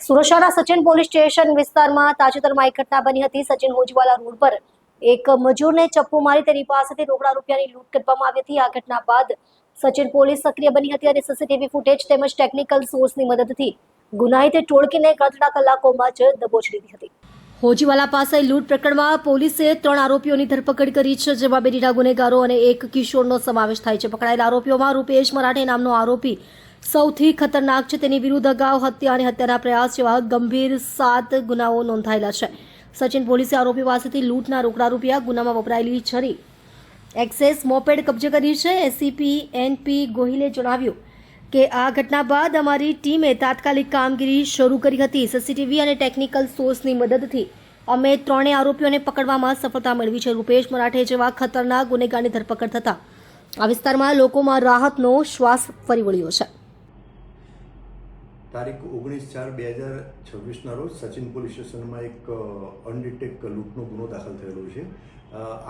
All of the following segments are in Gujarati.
સુરત શહેરના સચિન પોલીસ સ્ટેશન વિસ્તારમાં તાજેતરમાં એક ઘટના બની હતી। સચિન હોજીવાલા રોડ પર એક મજૂરને ચપ્પુ મારી તેની પાસેથી રોકડા રૂપિયાની લૂંટ કરવામાં આવી હતી। આ ઘટના બાદ સચિન પોલીસ સક્રિય બની હતી અને સીસીટીવી ફૂટેજ તેમજ ટેકનિકલ સોર્સની મદદથી ગુનાહિત ટોળકીને ગણતરીના કલાકોમાં જ દબોચી લીધી હતી। હોજીવાલા પાસે લૂંટ પ્રકરણમાં પોલીસે 3 આરોપીઓની ધરપકડ કરી છે, જેમાં 2 રીઢા ગુનેગારો અને એક કિશોરનો સમાવેશ થાય છે। પકડાયેલા આરોપીઓમાં રૂપેશ મરાઠે નામનો આરોપી સૌથી ખતરનાક છે। તેની વિરુદ્ધ અગાઉ હત્યા અને હત્યાના પ્રયાસ જેવા ગંભીર 7 ગુનાઓ નોંધાયેલા છે। સચિન પોલીસે આરોપી પાસેથી લૂંટના રોકડા રૂપિયા, ગુનામાં વપરાયેલી છરી, એક્સેસ મોપેડ કબજે કરી છે। એસીપી એનપી ગોહિલે જણાવ્યું કે આ ઘટના બાદ અમારી ટીમે તાત્કાલિક કામગીરી શરૂ કરી હતી। સીસીટીવી અને ટેકનિકલ સોર્સની મદદથી અમે 3 આરોપીઓને પકડવામાં સફળતા મેળવી છે। રૂપેશ મરાઠે જેવા ખતરનાક ગુનેગારની ધરપકડ થતા આ વિસ્તારમાં લોકોમાં રાહતનો શ્વાસ ફરી વળ્યો છે। તારીખ 19/4/2026ના રોજ સચિન પોલીસ સ્ટેશનમાં એક અનડિટેક લૂંટનો ગુનો દાખલ થયેલો છે।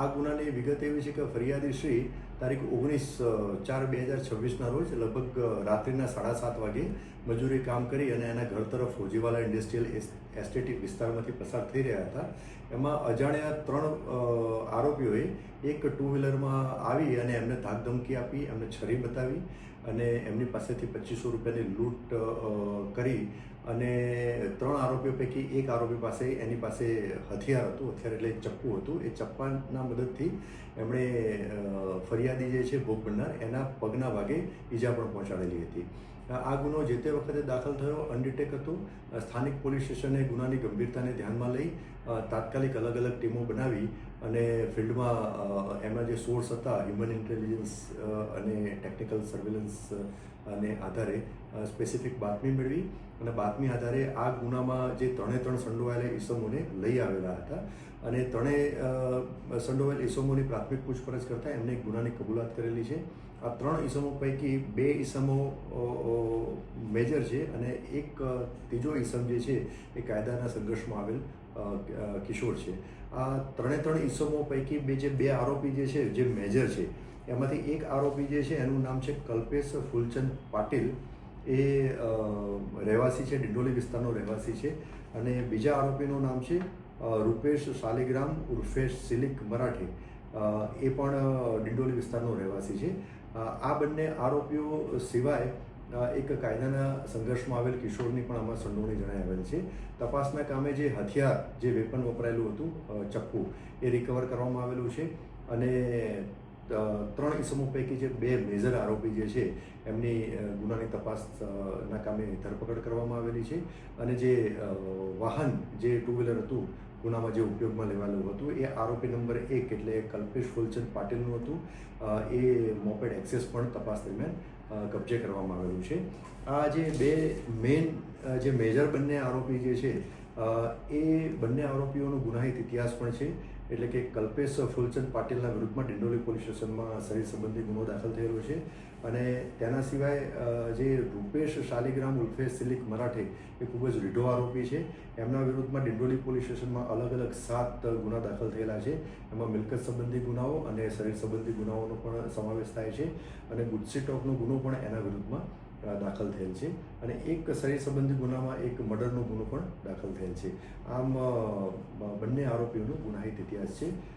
આ ગુનાની વિગત એવી છે કે ફરિયાદી શ્રી તારીખ 19/4/2026ના રોજ લગભગ રાત્રિના 7:30 વાગે મજૂરી કામ કરી અને એના ઘર તરફ હોજીવાલા ઇન્ડસ્ટ્રીયલ એસ્ટેટ વિસ્તારમાંથી પસાર થઈ રહ્યા હતા। એમાં અજાણ્યા 3 આરોપીઓએ એક 2-વ્હીલરમાં આવી અને એમને ધાકધમકી આપી, એમને છરી બતાવી અને એમની પાસેથી 2500 રૂપિયાની લૂંટ કરી અને 3 આરોપીઓ પૈકી એક આરોપી પાસે એની પાસે હથિયાર હતું, હથિયાર એટલે ચપ્પુ હતું। એ ચપ્પાના મદદથી એમણે ફરિયાદી જે છે ભોગ બનનાર એના પગના ભાગે ઈજા પણ પહોંચાડેલી હતી। આ ગુનો જે તે વખતે દાખલ થયો અનડિટેક હતો। સ્થાનિક પોલીસ સ્ટેશને ગુનાની ગંભીરતાને ધ્યાનમાં લઈ તાત્કાલિક અલગ અલગ ટીમો બનાવી અને ફિલ્ડમાં એમના જે સોર્સ હતા હ્યુમન ઇન્ટેલિજન્સ અને ટેકનિકલ સર્વેલન્સ અને આધારે સ્પેસિફિક બાતમી મેળવી અને બાતમી આધારે આ ગુનામાં જે 3 સંડોવાયેલા ઈસમોને લઈ આવેલા હતા અને 3 સંડોવાયેલ ઈસમોની પ્રાથમિક પૂછપરછ કરતાં એમને ગુનાની કબૂલાત કરેલી છે। આ 3 ઈસમો પૈકી 2 ઈસમો મેજર છે અને એક ત્રીજો ઈસમ જે છે એ કાયદાના સંઘર્ષમાં આવેલ કિશોર છે। આ 3 ઈસમો પૈકી બે આરોપી જે છે જે મેજર છે એમાંથી એક આરોપી જે છે એનું નામ છે કલ્પેશ ફૂલચંદ પાટીલ। એ રહેવાસી છે, ડિંડોલી વિસ્તારનો રહેવાસી છે અને બીજા આરોપીનું નામ છે રૂપેશ શાલિગ્રામ ઉર્ફે સિલિક મરાઠે। એ પણ ડિંડોલી વિસ્તારનો રહેવાસી છે। આ બંને આરોપીઓ સિવાય એક કાયદાના સંઘર્ષમાં આવેલ કિશોરની પણ આમાં સંડોવણી જણાઈ આવેલ છે। તપાસના કામે જે હથિયાર, જે વેપન વપરાયેલું હતું ચપ્પુ, એ રિકવર કરવામાં આવેલું છે અને 3 ઈસમો પૈકી જે 2 મેજર આરોપી જે છે એમની ગુનાની તપાસના કામે ધરપકડ કરવામાં આવેલી છે અને જે વાહન, જે 2-વ્હીલર હતું ગુનામાં જે ઉપયોગમાં લેવાયેલું હતું એ આરોપી નંબર 1 એટલે કલ્પેશ ફૂલચંદ પાટીલનું હતું। એ મોપેડ એક્સેસ પણ તપાસ દરમિયાન કબજે કરવામાં આવેલું છે। આ જે 2 મેઇન જે મેજર બંને આરોપી જે છે એ બંને આરોપીઓનો ગુનાહિત ઇતિહાસ પણ છે। એટલે કે કલ્પેશ ફૂલચંદ પાટીલના વિરુદ્ધમાં ડિંડોલી પોલીસ સ્ટેશનમાં શરીર સંબંધી ગુનો દાખલ થયેલો છે અને તેના સિવાય જે રૂપેશ શાલિગ્રામ ઉર્ફે સિલિક મરાઠે એ ખૂબ જ રીઢો આરોપી છે। એમના વિરુદ્ધમાં ડિંડોલી પોલીસ સ્ટેશનમાં અલગ અલગ 7 ગુના દાખલ થયેલા છે। એમાં મિલકત સંબંધી ગુનાઓ અને શરીર સંબંધી ગુનાઓનો પણ સમાવેશ થાય છે અને ગુજસી ટોકનો ગુનો પણ એના વિરુદ્ધમાં દાખલ થયેલ છે અને એક શરીર સંબંધી ગુનામાં એક મર્ડરનો ગુનો પણ દાખલ થયેલ છે। આમ બંને આરોપીઓનો ગુનાહિત ઇતિહાસ છે